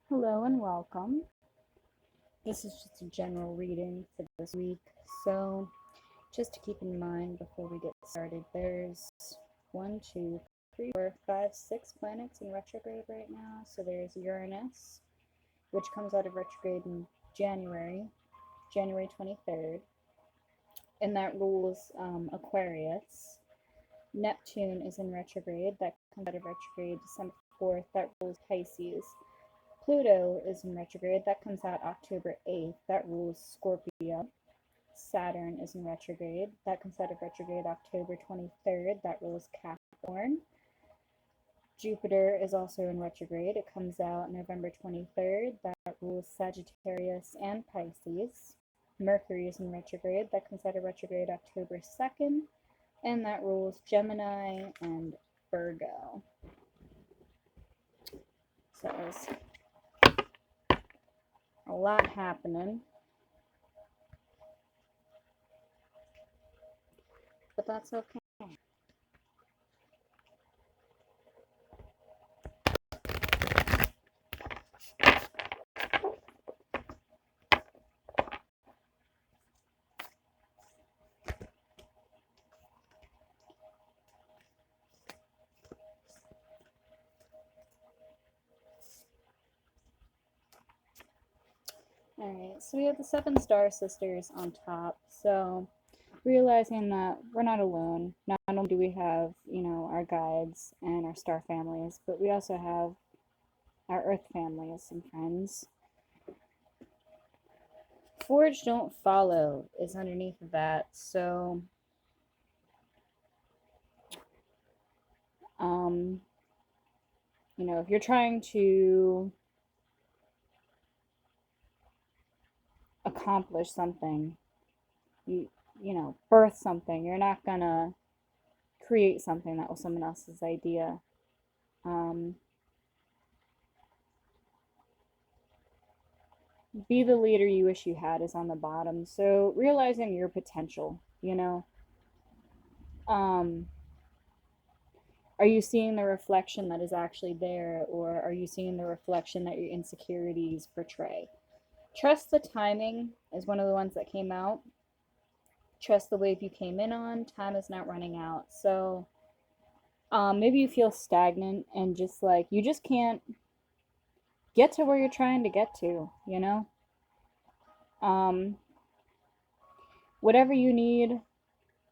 Hello and welcome. This is just a general reading for this week. So, just to keep in mind before we get started, there's 6 planets in retrograde right now. So, there's Uranus, which comes out of retrograde in January 23rd, and that rules Aquarius. Neptune is in retrograde, that comes out of retrograde December 4th, that rules Pisces. Pluto is in retrograde. That comes out October 8th. That rules Scorpio. Saturn is in retrograde. That comes out of retrograde October 23rd. That rules Capricorn. Jupiter is also in retrograde. It comes out November 23rd. That rules Sagittarius and Pisces. Mercury is in retrograde. That comes out of retrograde October 2nd. And that rules Gemini and Virgo. So there's a lot happening, but that's okay. Alright, so we have the 7 star sisters on top. So realizing that we're not alone. Not only do we have, our guides and our star families, but we also have our earth families and friends. Forge don't follow is underneath of that. So if you're trying to accomplish something, birth something, you're not gonna create something that was someone else's idea. Be the leader you wish you had is on the bottom. So realizing your potential, are you seeing the reflection that is actually there, or are you seeing the reflection that your insecurities portray? Trust the timing is one of the ones that came out. Trust the wave you came in on. Time is not running out. So maybe you feel stagnant and just like you just can't get to where you're trying to get to, whatever you need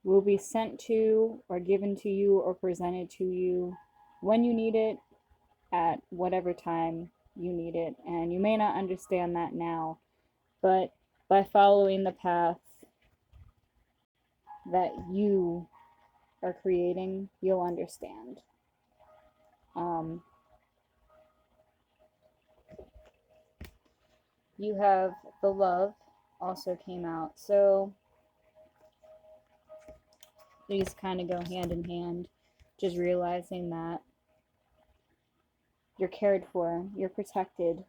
will be sent to or given to you or presented to you when you need it at whatever time you need it. And you may not understand that now, but by following the path that you are creating, you'll understand. You have the love also came out. So these kind of go hand in hand. Just realizing that you're cared for, you're protected,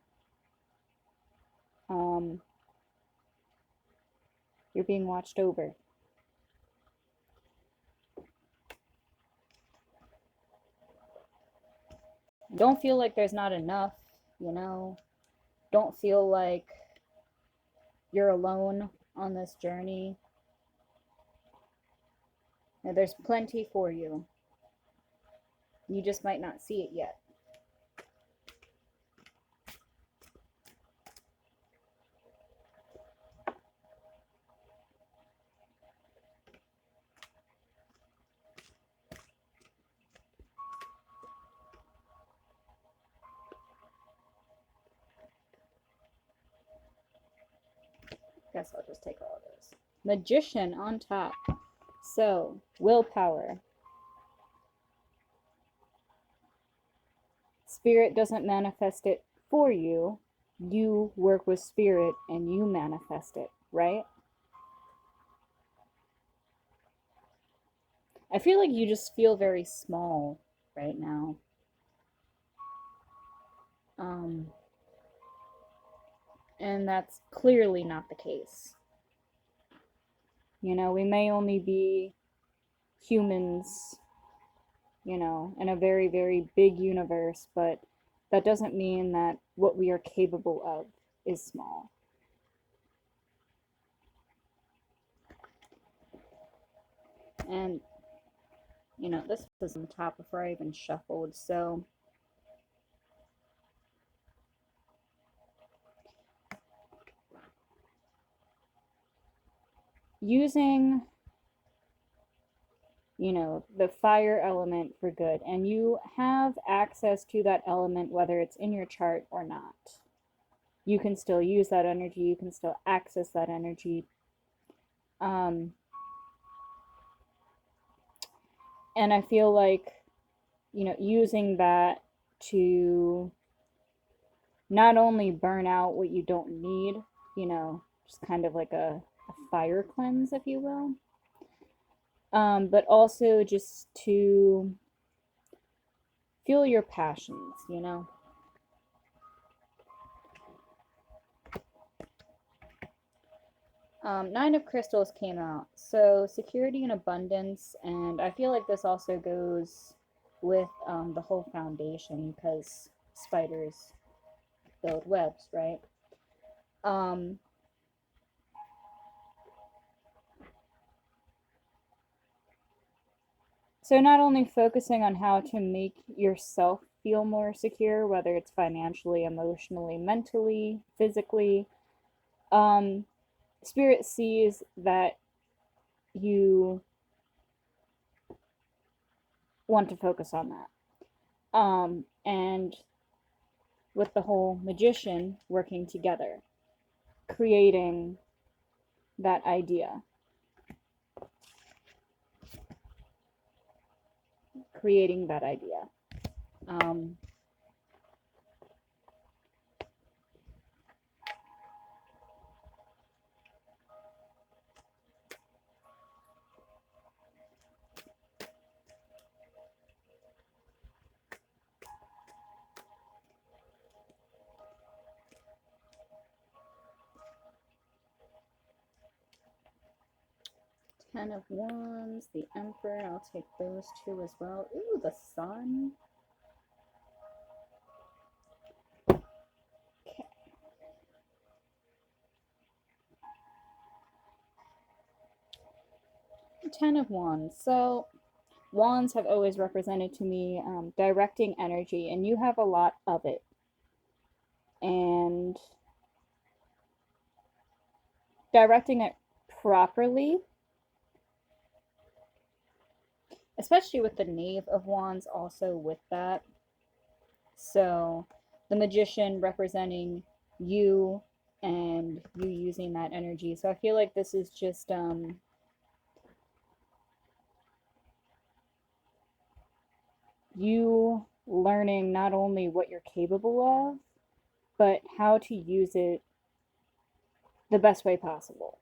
you're being watched over. Don't feel like there's not enough, Don't feel like you're alone on this journey. Now, there's plenty for you. You just might not see it yet. Guess I'll just take all of those. Magician on top. So, willpower. Spirit doesn't manifest it for you. You work with spirit and you manifest it, right? I feel like you just feel very small right now. And that's clearly not the case. We may only be humans, in a very, very big universe, but that doesn't mean that what we are capable of is small. And, you know, this was on the top before I even shuffled, so using, you know, the fire element for good, and you have access to that element whether it's in your chart or not. You can still use that energy, you can still access that energy. And I feel like, you know, using that to not only burn out what you don't need, you know, just kind of like a fire cleanse, if you will, but also just to fuel your passions, you know. Nine of Crystals came out, so security and abundance, and I feel like this also goes with the whole foundation, because spiders build webs, right? So not only focusing on how to make yourself feel more secure, whether it's financially, emotionally, mentally, physically, Spirit sees that you want to focus on that. And with the whole Magician working together, creating that idea. Creating that idea. Ten of Wands, the Emperor, I'll take those two as well. Ooh, the Sun. Okay. Ten of Wands. So, Wands have always represented to me directing energy, and you have a lot of it. And directing it properly, especially with the Knave of Wands also with that. So the Magician representing you and you using that energy. So I feel like this is just you learning not only what you're capable of, but how to use it the best way possible.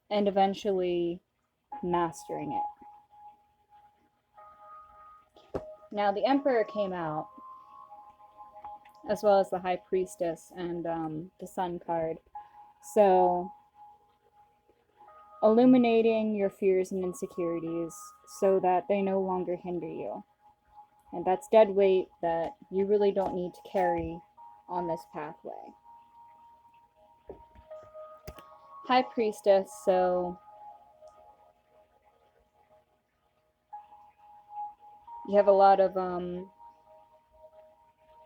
And eventually mastering it. Now the Emperor came out, as well as the High Priestess and the Sun card. So illuminating your fears and insecurities so that they no longer hinder you. And that's dead weight that you really don't need to carry on this pathway. High Priestess, so you have a lot of,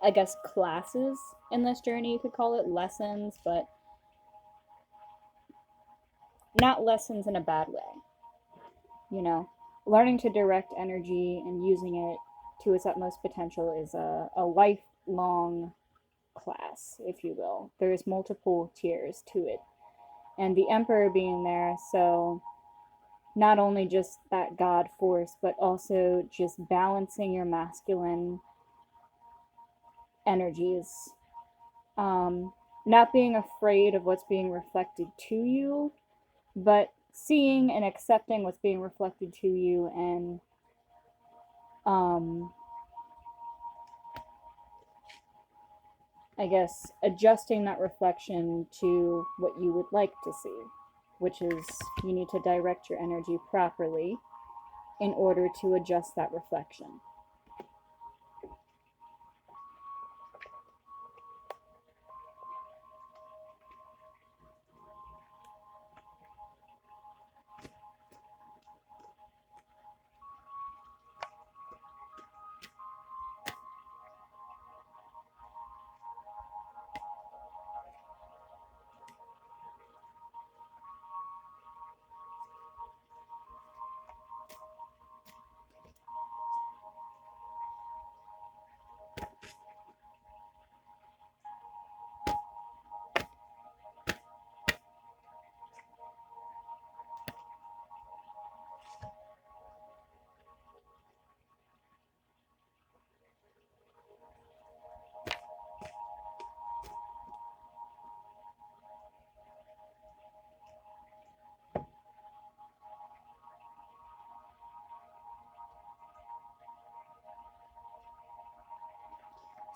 I guess, classes in this journey, you could call it, lessons, but not lessons in a bad way. You know, learning to direct energy and using it to its utmost potential is a lifelong class, if you will. There's multiple tiers to it. And the Emperor being there, so not only just that God force, but also just balancing your masculine energies. Not being afraid of what's being reflected to you, but seeing and accepting what's being reflected to you, and I guess adjusting that reflection to what you would like to see, which is you need to direct your energy properly in order to adjust that reflection.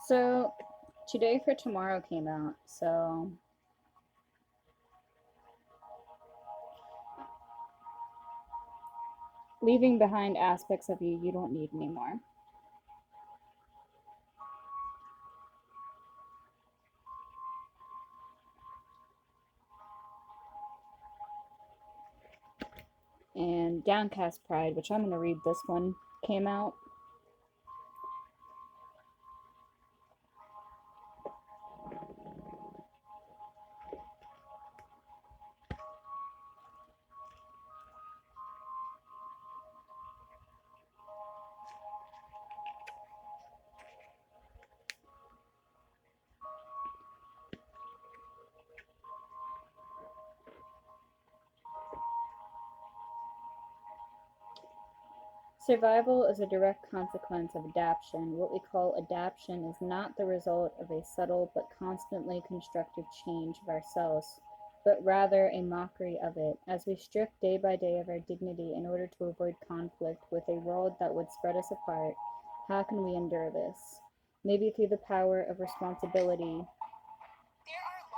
So Today for Tomorrow came out, so leaving behind aspects of you don't need anymore. And Downcast Pride, which I'm going to read this one, came out. Survival is a direct consequence of adaptation. What we call adaptation is not the result of a subtle but constantly constructive change of ourselves, but rather a mockery of it, as we strip day by day of our dignity in order to avoid conflict with a world that would spread us apart. How can we endure this? Maybe through the power of responsibility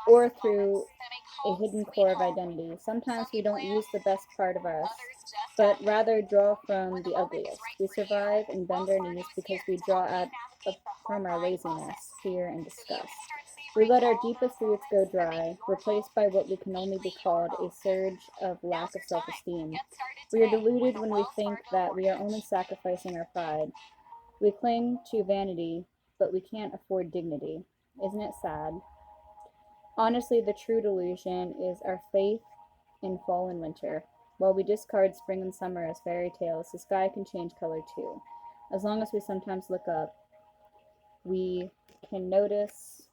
or through a hidden core of identity. Sometimes we don't use the best part of us, but rather draw from the ugliest. We survive and bend our knees because we draw out from our laziness, fear, and disgust. We let our deepest roots go dry, replaced by what we can only be called a surge of lack of self-esteem. We are deluded when we think that we are only sacrificing our pride. We cling to vanity, but we can't afford dignity. Isn't it sad? Honestly, the true delusion is our faith in fall and winter. While we discard spring and summer as fairy tales, the sky can change color too. As long as we sometimes look up, we can notice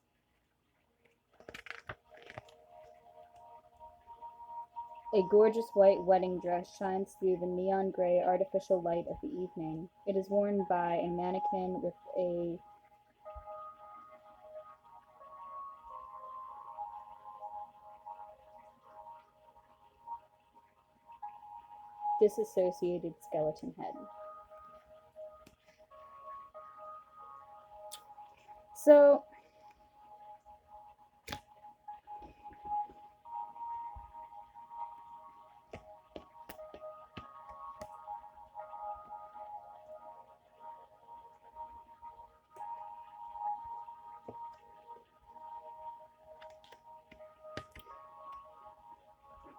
a gorgeous white wedding dress shines through the neon gray artificial light of the evening. It is worn by a mannequin with a disassociated skeleton head. So,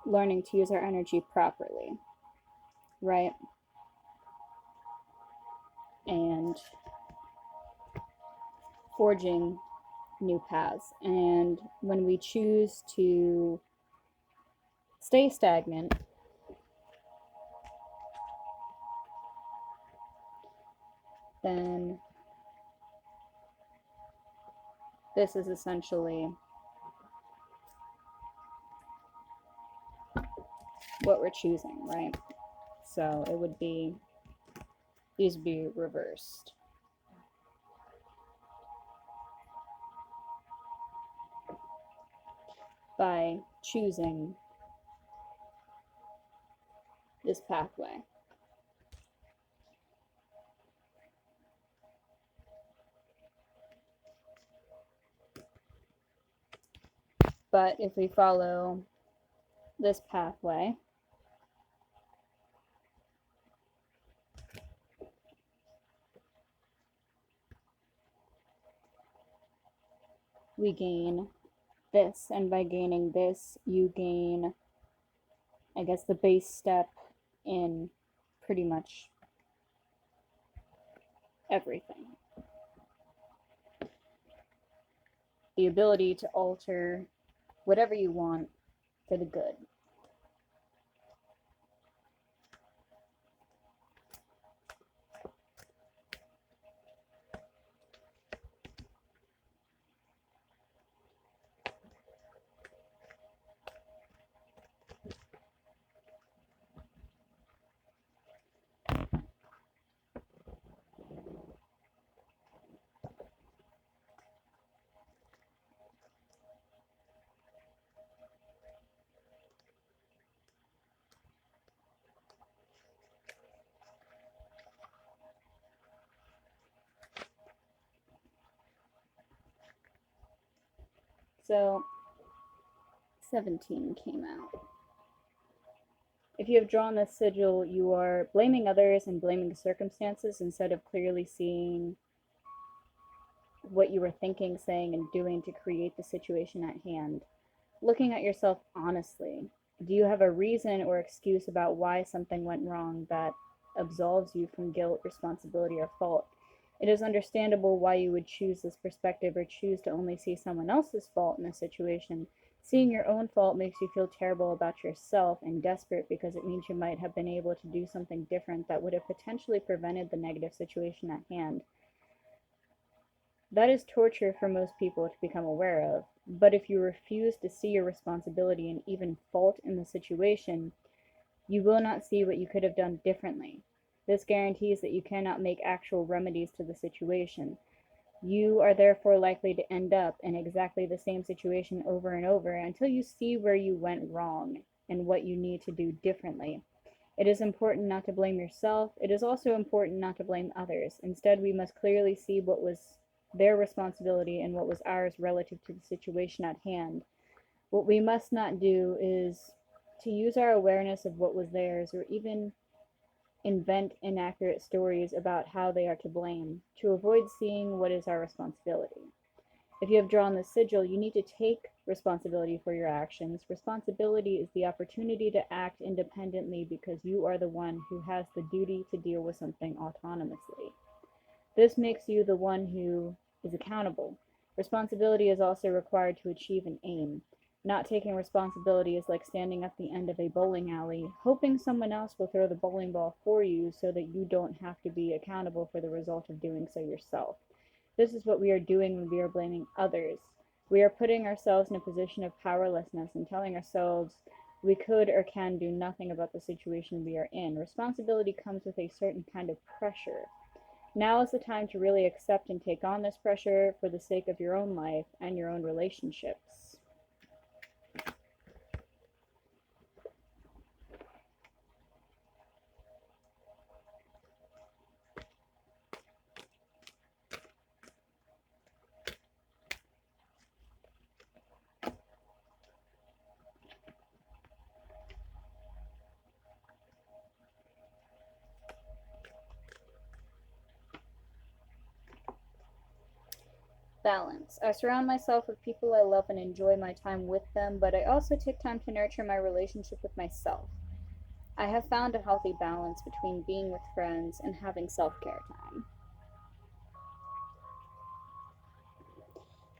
learning to use our energy properly, right? And forging new paths. And when we choose to stay stagnant, then this is essentially what we're choosing, right? So it would be, these would be reversed. By choosing this pathway. But if we follow this pathway, we gain this, and by gaining this, you gain, I guess, the base step in pretty much everything. The ability to alter whatever you want for the good. So, 17 came out. If you have drawn this sigil, you are blaming others and blaming circumstances instead of clearly seeing what you were thinking, saying, and doing to create the situation at hand. Looking at yourself honestly. Do you have a reason or excuse about why something went wrong that absolves you from guilt, responsibility, or fault? It is understandable why you would choose this perspective or choose to only see someone else's fault in a situation. Seeing your own fault makes you feel terrible about yourself and desperate because it means you might have been able to do something different that would have potentially prevented the negative situation at hand. That is torture for most people to become aware of, but if you refuse to see your responsibility and even fault in the situation, you will not see what you could have done differently. This guarantees that you cannot make actual remedies to the situation. You are therefore likely to end up in exactly the same situation over and over until you see where you went wrong and what you need to do differently. It is important not to blame yourself. It is also important not to blame others. Instead, we must clearly see what was their responsibility and what was ours relative to the situation at hand. What we must not do is to use our awareness of what was theirs or even invent inaccurate stories about how they are to blame to avoid seeing what is our responsibility. If you have drawn the sigil, you need to take responsibility for your actions. Responsibility is the opportunity to act independently because you are the one who has the duty to deal with something autonomously. This makes you the one who is accountable. Responsibility is also required to achieve an aim. Not taking responsibility is like standing at the end of a bowling alley, hoping someone else will throw the bowling ball for you so that you don't have to be accountable for the result of doing so yourself. This is what we are doing when we are blaming others. We are putting ourselves in a position of powerlessness and telling ourselves we could or can do nothing about the situation we are in. Responsibility comes with a certain kind of pressure. Now is the time to really accept and take on this pressure for the sake of your own life and your own relationships. Balance. I surround myself with people I love and enjoy my time with them, but I also take time to nurture my relationship with myself. I have found a healthy balance between being with friends and having self care time.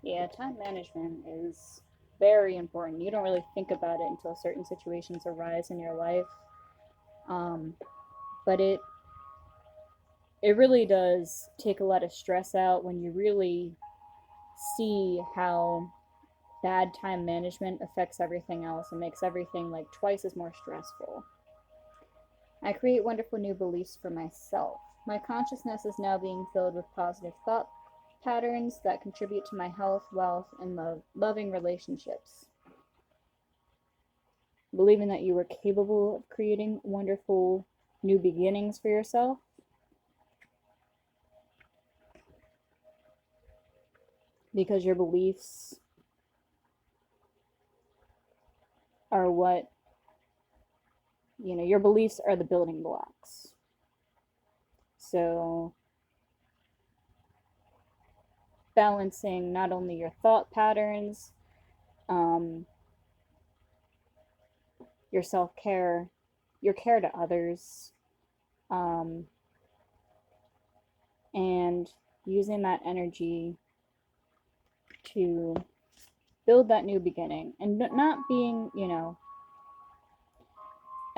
Yeah, time management is very important. You don't really think about it until certain situations arise in your life. Um, but it really does take a lot of stress out when you really see how bad time management affects everything else and makes everything like twice as more stressful. I create wonderful new beliefs for myself. My consciousness is now being filled with positive thought patterns that contribute to my health, wealth, and loving relationships. Believing that you are capable of creating wonderful new beginnings for yourself. Because your beliefs are what, your beliefs are the building blocks. So balancing not only your thought patterns, um, your self care, your care to others, um, and using that energy to build that new beginning and not being,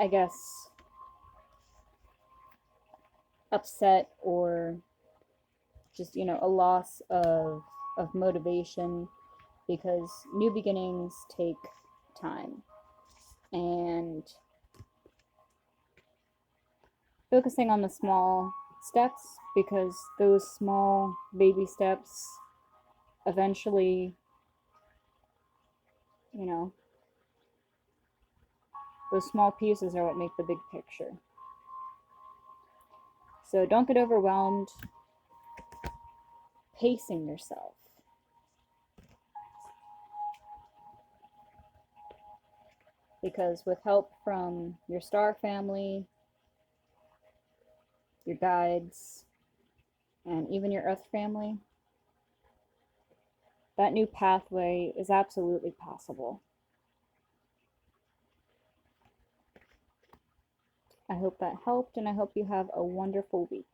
I guess, upset or just, a loss of motivation, because new beginnings take time. And focusing on the small steps, because those small baby steps eventually, you know, those small pieces are what make the big picture. So don't get overwhelmed pacing yourself. Because with help from your star family, your guides, and even your earth family, that new pathway is absolutely possible. I hope that helped, and I hope you have a wonderful week.